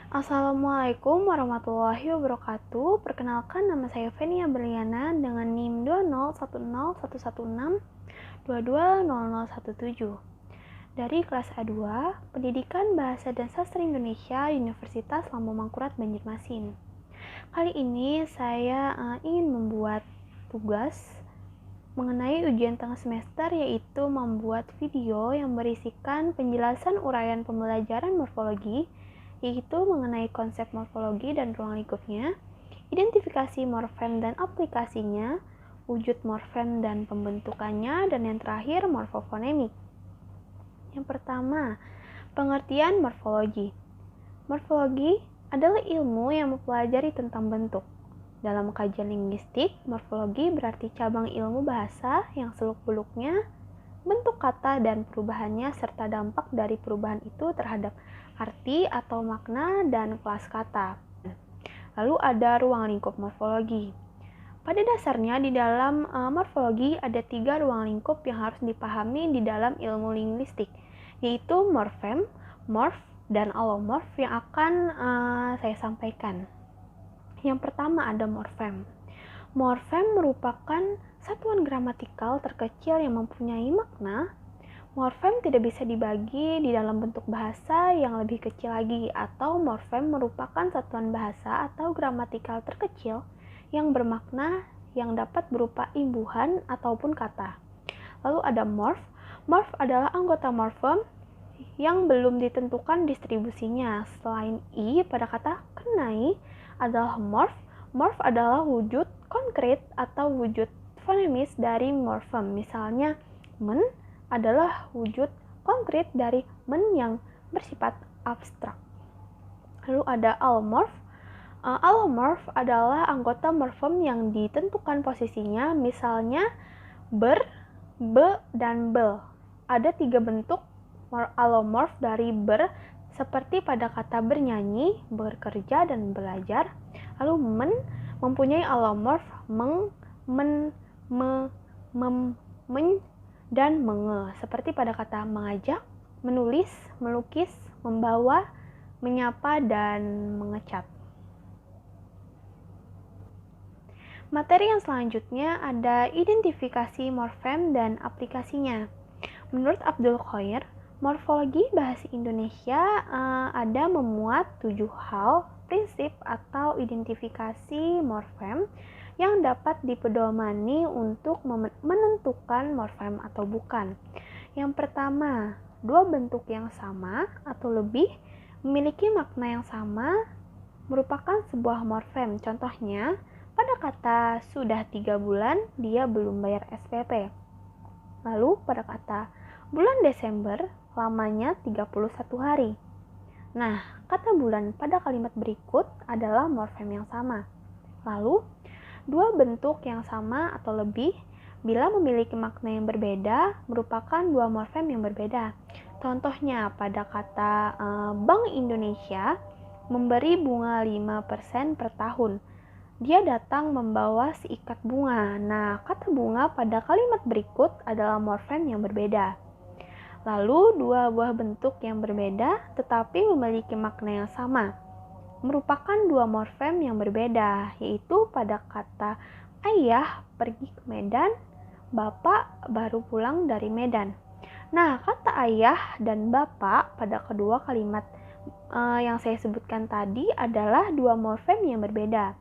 Assalamualaikum warahmatullahi wabarakatuh. Perkenalkan, nama saya Fenia Berliana dengan NIM 2010116220017 dari kelas A2 Pendidikan Bahasa dan Sastra Indonesia Universitas Lambung Mangkurat Banjarmasin. Kali ini saya ingin membuat tugas mengenai ujian tengah semester, yaitu membuat video yang berisikan penjelasan uraian pembelajaran morfologi, yaitu mengenai konsep morfologi dan ruang lingkupnya, identifikasi morfem dan aplikasinya, wujud morfem dan pembentukannya, dan yang terakhir morfofonemik. Yang pertama, pengertian morfologi. Morfologi adalah ilmu yang mempelajari tentang bentuk. Dalam kajian linguistik, morfologi berarti cabang ilmu bahasa yang seluk-beluknya, bentuk kata dan perubahannya serta dampak dari perubahan itu terhadap arti atau makna dan kelas kata. Lalu ada ruang lingkup morfologi. Pada dasarnya di dalam morfologi ada 3 ruang lingkup yang harus dipahami di dalam ilmu linguistik, yaitu morfem, morf, dan alomorf yang akan saya sampaikan. Yang pertama ada morfem. Morfem merupakan satuan gramatikal terkecil yang mempunyai makna. Morfem tidak bisa dibagi di dalam bentuk bahasa yang lebih kecil lagi, atau morfem merupakan satuan bahasa atau gramatikal terkecil yang bermakna yang dapat berupa imbuhan ataupun kata. Lalu ada morf. Morf adalah anggota morfem yang belum ditentukan distribusinya. Selain i pada kata kenai adalah morf. Morf adalah wujud konkret atau wujud fonemis dari morfem. Misalnya, men adalah wujud konkret dari men yang bersifat abstrak. Lalu ada alomorf. Alomorf adalah anggota morfem yang ditentukan posisinya, misalnya ber, be, dan bel. Ada 3 bentuk alomorf dari ber, seperti pada kata bernyanyi, bekerja, dan belajar. Lalu men mempunyai alomorf meng, men, me, mem, men, dan menge, seperti pada kata mengajak, menulis, melukis, membawa, menyapa, dan mengecat. Materi yang selanjutnya ada identifikasi morfem dan aplikasinya. Menurut Abdul Khoir, morfologi bahasa Indonesia ada memuat 7 hal, prinsip atau identifikasi morfem yang dapat dipedomani untuk menentukan morfem atau bukan. Yang pertama, 2 bentuk yang sama atau lebih memiliki makna yang sama merupakan sebuah morfem. Contohnya, pada kata sudah 3 bulan dia belum bayar SPP. Lalu pada kata bulan Desember lamanya 31 hari. Nah, kata bulan pada kalimat berikut adalah morfem yang sama. Lalu, 2 bentuk yang sama atau lebih bila memiliki makna yang berbeda merupakan 2 morfem yang berbeda. Contohnya pada kata Bank Indonesia memberi bunga 5% per tahun. Dia datang membawa seikat bunga. Nah, kata bunga pada kalimat berikut adalah morfem yang berbeda. Lalu, 2 buah bentuk yang berbeda tetapi memiliki makna yang sama merupakan 2 morfem yang berbeda, yaitu pada kata ayah pergi ke Medan, bapak baru pulang dari Medan. Nah, kata ayah dan bapak pada kedua kalimat yang saya sebutkan tadi adalah 2 morfem yang berbeda.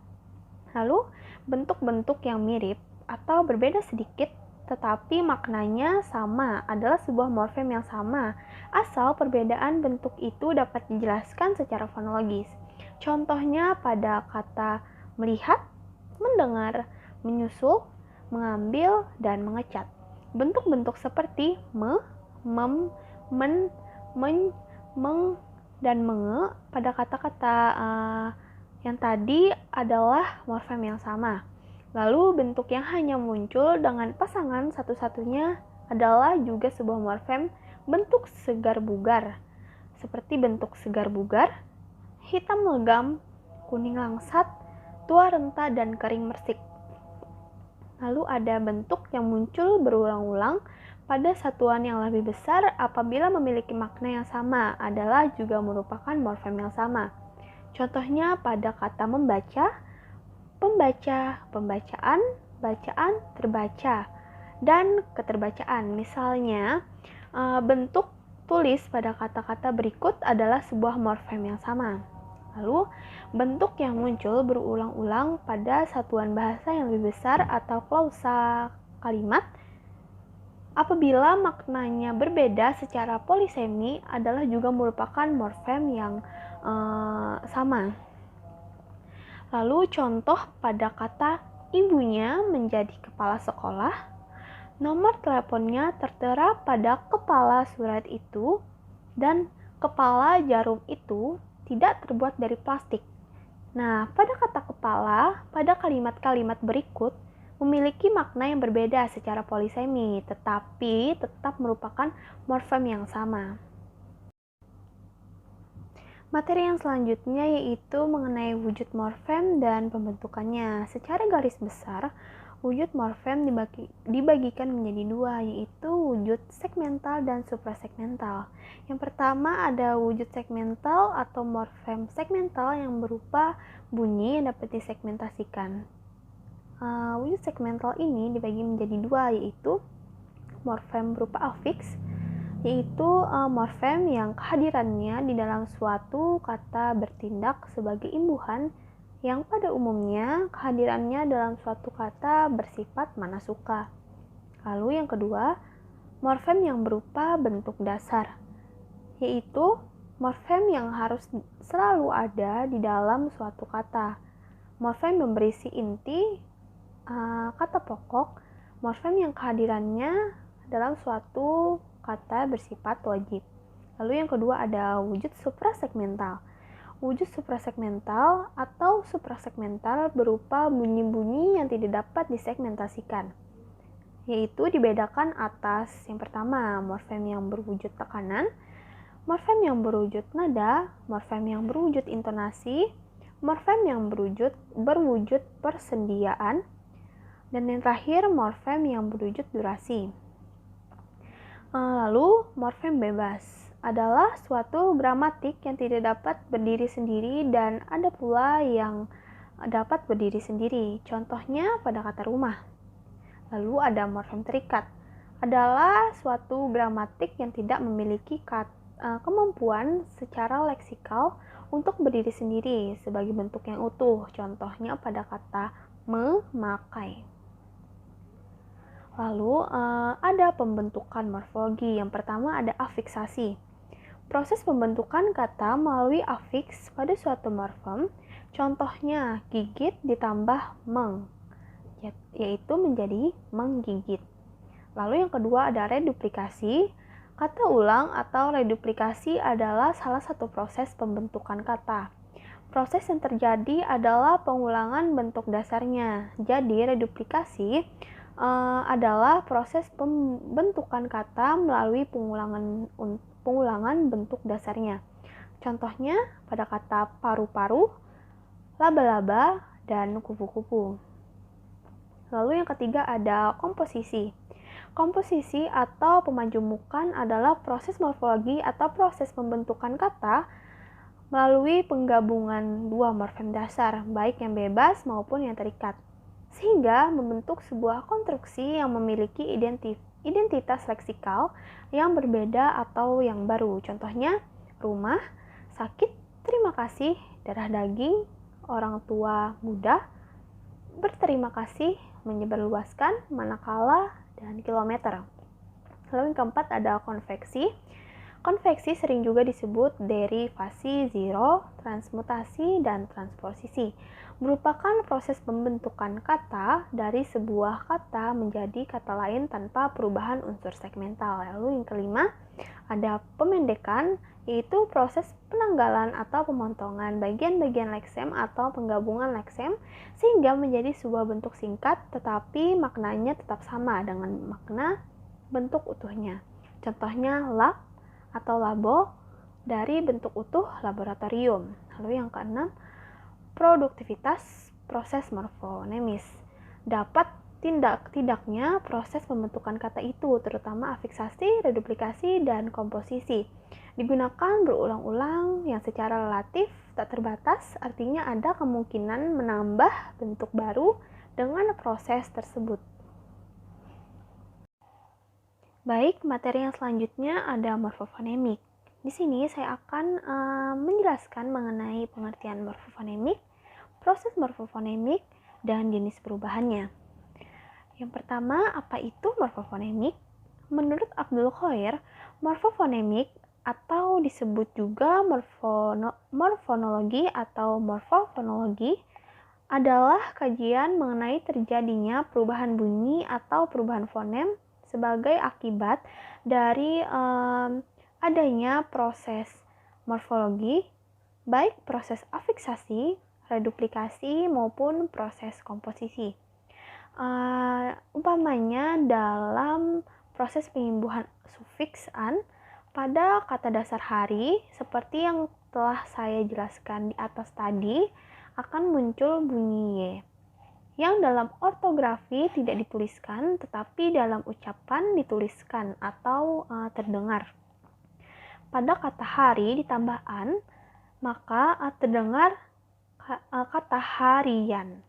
Lalu, bentuk-bentuk yang mirip atau berbeda sedikit tetapi maknanya sama adalah sebuah morfem yang sama, asal perbedaan bentuk itu dapat dijelaskan secara fonologis. Contohnya pada kata melihat, mendengar, menyusul, mengambil, dan mengecat. Bentuk-bentuk seperti me, mem, men, meng, dan menge pada kata-kata yang tadi adalah morfem yang sama. Lalu bentuk yang hanya muncul dengan pasangan satu-satunya adalah juga sebuah morfem bentuk segar bugar. Seperti bentuk segar bugar, hitam legam, kuning langsat, tua renta, dan kering mersik. Lalu ada bentuk yang muncul berulang-ulang pada satuan yang lebih besar apabila memiliki makna yang sama adalah juga merupakan morfem yang sama. Contohnya pada kata membaca, pembaca, pembacaan, bacaan, terbaca, dan keterbacaan. Misalnya, bentuk tulis pada kata-kata berikut adalah sebuah morfem yang sama. Lalu, bentuk yang muncul berulang-ulang pada satuan bahasa yang lebih besar atau klausa kalimat apabila maknanya berbeda secara polisemi adalah juga merupakan morfem yang sama. Lalu contoh pada kata ibunya menjadi kepala sekolah, nomor teleponnya tertera pada kepala surat itu dan kepala jarum itu tidak terbuat dari plastik. Nah, pada kata kepala, pada kalimat-kalimat berikut memiliki makna yang berbeda secara polisemi, tetapi tetap merupakan morfem yang sama. Materi yang selanjutnya yaitu mengenai wujud morfem dan pembentukannya. Secara garis besar, wujud morfem dibagikan menjadi dua, yaitu wujud segmental dan suprasegmental. Yang pertama ada wujud segmental atau morfem segmental yang berupa bunyi yang dapat disegmentasikan. Wujud segmental ini dibagi menjadi dua, yaitu morfem berupa afiks, yaitu morfem yang kehadirannya di dalam suatu kata bertindak sebagai imbuhan yang pada umumnya kehadirannya dalam suatu kata bersifat mana suka. Lalu yang kedua, morfem yang berupa bentuk dasar, yaitu morfem yang harus selalu ada di dalam suatu kata. Morfem yang berisi inti kata pokok, morfem yang kehadirannya dalam suatu kata bersifat wajib. Lalu yang kedua ada wujud suprasegmental. Wujud suprasegmental atau suprasegmental berupa bunyi-bunyi yang tidak dapat disegmentasikan, yaitu dibedakan atas yang pertama, morfem yang berwujud tekanan, morfem yang berwujud nada, morfem yang berwujud intonasi, morfem yang berwujud persendiaan, dan yang terakhir morfem yang berwujud durasi. Lalu morfem bebas adalah suatu gramatik yang tidak dapat berdiri sendiri dan ada pula yang dapat berdiri sendiri. Contohnya pada kata rumah. Lalu ada morfem terikat, adalah suatu gramatik yang tidak memiliki kemampuan secara leksikal untuk berdiri sendiri sebagai bentuk yang utuh. Contohnya pada kata memakai. Lalu ada pembentukan morfologi. Yang pertama ada afiksasi. Proses pembentukan kata melalui afiks pada suatu morfem, contohnya gigit ditambah meng, yaitu menjadi menggigit. Lalu yang kedua ada reduplikasi. Kata ulang atau reduplikasi adalah salah satu proses pembentukan kata. Proses yang terjadi adalah pengulangan bentuk dasarnya. Jadi reduplikasi adalah proses pembentukan kata melalui pengulangan bentuk dasarnya. Contohnya pada kata paru-paru, laba-laba, dan kupu-kupu. Lalu yang ketiga ada komposisi. Komposisi atau pemajumukan adalah proses morfologi atau proses pembentukan kata melalui penggabungan dua morfem dasar, baik yang bebas maupun yang terikat, sehingga membentuk sebuah konstruksi yang memiliki identitas leksikal yang berbeda atau yang baru. Contohnya, rumah, sakit, terima kasih, darah daging, orang tua muda, berterima kasih, menyebarluaskan, manakala, dan kilometer. Lalu yang keempat ada konveksi. Konveksi sering juga disebut derivasi zero, transmutasi, dan transposisi. Merupakan proses pembentukan kata dari sebuah kata menjadi kata lain tanpa perubahan unsur segmental. Lalu yang kelima, ada pemendekan, yaitu proses penanggalan atau pemotongan bagian-bagian leksem atau penggabungan leksem sehingga menjadi sebuah bentuk singkat tetapi maknanya tetap sama dengan makna bentuk utuhnya. Contohnya lab atau labo dari bentuk utuh laboratorium. Lalu yang keenam, produktivitas proses morfonemis dapat tidaknya proses pembentukan kata itu, terutama afiksasi, reduplikasi, dan komposisi. Digunakan berulang-ulang yang secara relatif tak terbatas, artinya ada kemungkinan menambah bentuk baru dengan proses tersebut. Baik, materi yang selanjutnya ada morfofonemik. Di sini saya akan menjelaskan mengenai pengertian morfofonemik, proses morfofonemik, dan jenis perubahannya. Yang pertama, apa itu morfofonemik? Menurut Abdul Khoir, morfofonemik atau disebut juga morfonologi atau morfofonologi adalah kajian mengenai terjadinya perubahan bunyi atau perubahan fonem sebagai akibat dari adanya proses morfologi, baik proses afiksasi, reduplikasi, maupun proses komposisi. Umpamanya dalam proses penyembuhan sufiks an pada kata dasar hari, seperti yang telah saya jelaskan di atas tadi, akan muncul bunyi Y, yang dalam ortografi tidak dituliskan, tetapi dalam ucapan dituliskan atau terdengar. Pada kata hari ditambah an, maka terdengar kata harian.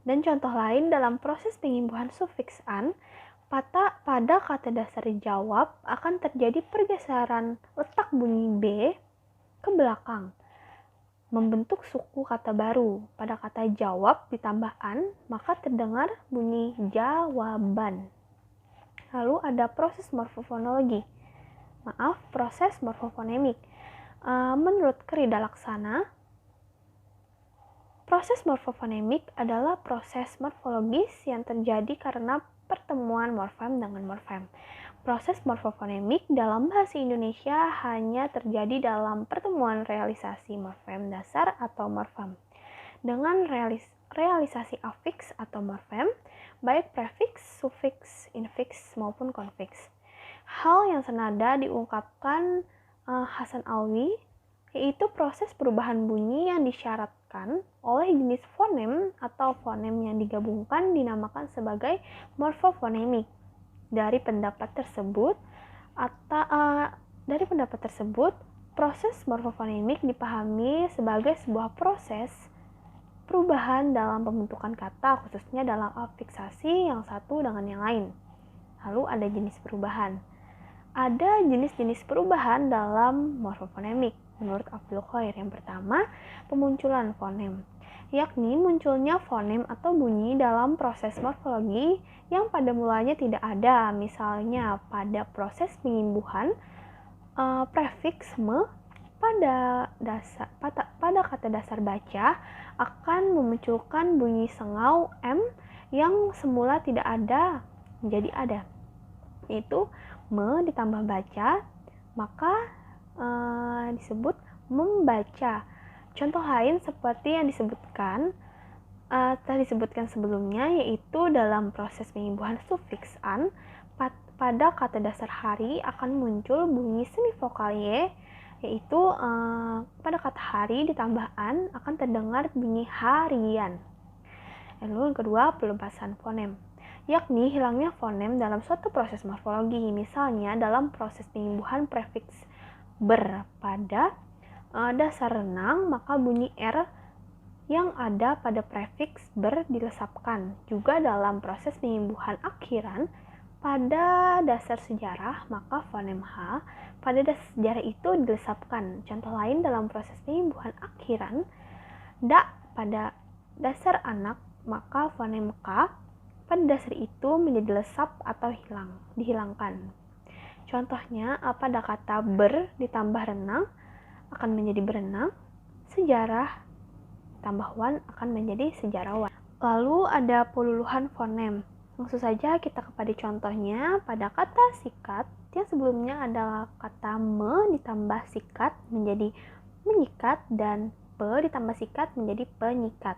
Dan contoh lain dalam proses penyembuhan sufiks an, pada kata dasar jawab akan terjadi pergeseran letak bunyi B ke belakang, membentuk suku kata baru. Pada kata jawab ditambah an, maka terdengar bunyi jawaban. Lalu ada proses morfofonemik. Menurut Krida Laksana, proses morfofonemik adalah proses morfologis yang terjadi karena pertemuan morfem dengan morfem. Proses morfofonemik dalam bahasa Indonesia hanya terjadi dalam pertemuan realisasi morfem dasar atau morfem dengan realisasi afiks atau morfem, baik prefiks, sufiks, infiks, maupun konfiks. Hal yang senada diungkapkan Hasan Alwi, yaitu proses perubahan bunyi yang disyaratkan oleh jenis fonem atau fonem yang digabungkan dinamakan sebagai morfofonemik. Dari pendapat tersebut, proses morfofonemik dipahami sebagai sebuah proses perubahan dalam pembentukan kata, khususnya dalam afiksasi yang satu dengan yang lain. Lalu ada jenis perubahan. Ada jenis-jenis perubahan dalam morfofonemik. Menurut Abdul Khoir, yang pertama, pemunculan fonem, yakni munculnya fonem atau bunyi dalam proses morfologi yang pada mulanya tidak ada. Misalnya pada proses penyembuhan prefiks me pada kata dasar baca akan memunculkan bunyi sengau M yang semula tidak ada menjadi ada. Yaitu me ditambah baca, maka disebut membaca. Contoh lain seperti yang telah disebutkan sebelumnya, yaitu dalam proses penyembuhan sufiks an, pada kata dasar hari akan muncul bunyi semivokal Y, yaitu pada kata hari ditambah an akan terdengar bunyi harian. Lalu yang kedua, pelepasan fonem, yakni hilangnya fonem dalam suatu proses morfologi. Misalnya dalam proses penyembuhan prefiks ber pada dasar renang, maka bunyi R yang ada pada prefiks ber dilesapkan. Juga dalam proses penyembuhan akhiran pada dasar sejarah, maka fonem H pada dasar sejarah itu dilesapkan. Contoh lain dalam proses penyembuhan akhiran, da pada dasar anak, maka fonem K pada dasar itu menjadi lesap atau dihilangkan. Contohnya, pada kata ber ditambah renang akan menjadi berenang, sejarah tambah wan akan menjadi sejarawan. Lalu ada peluluhan fonem. Langsung saja kita kepada contohnya. Pada kata sikat yang sebelumnya adalah kata me ditambah sikat menjadi menyikat, dan pe ditambah sikat menjadi penyikat.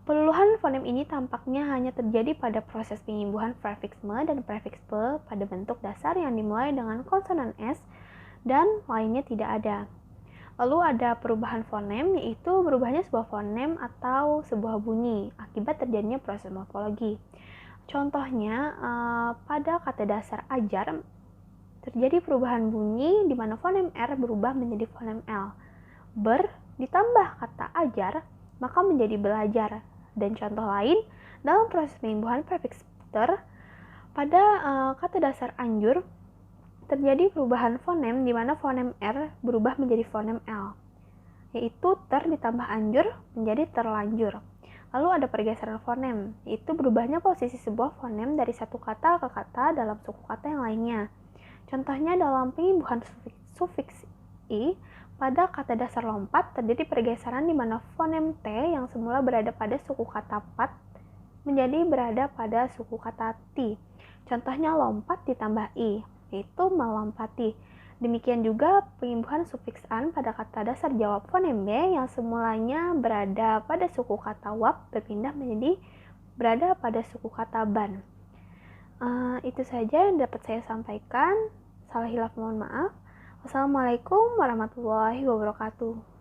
Peluluhan fonem ini tampaknya hanya terjadi pada proses penyembuhan prefiks me dan prefiks pe pada bentuk dasar yang dimulai dengan konsonan S dan lainnya tidak ada. Lalu ada perubahan fonem, yaitu berubahnya sebuah fonem atau sebuah bunyi akibat terjadinya proses morfologi. Contohnya, pada kata dasar ajar, terjadi perubahan bunyi di mana fonem R berubah menjadi fonem L. Ber ditambah kata ajar, maka menjadi belajar. Dan contoh lain, dalam proses penimbuhan prefiks ter, pada kata dasar anjur, terjadi perubahan fonem di mana fonem R berubah menjadi fonem L, yaitu ter ditambah anjur menjadi terlanjur. Lalu ada pergeseran fonem, yaitu berubahnya posisi sebuah fonem dari satu kata ke kata dalam suku kata yang lainnya. Contohnya dalam penimbuhan sufiks i, pada kata dasar lompat terjadi pergeseran di mana fonem T yang semula berada pada suku kata pat menjadi berada pada suku kata ti. Contohnya lompat ditambah i, yaitu melompati. Demikian juga penimbuhan sufiks an pada kata dasar jawab fonem B yang semulanya berada pada suku kata wap berpindah menjadi berada pada suku kata ban. Itu saja yang dapat saya sampaikan. Salah hilaf mohon maaf. Wassalamualaikum warahmatullahi wabarakatuh.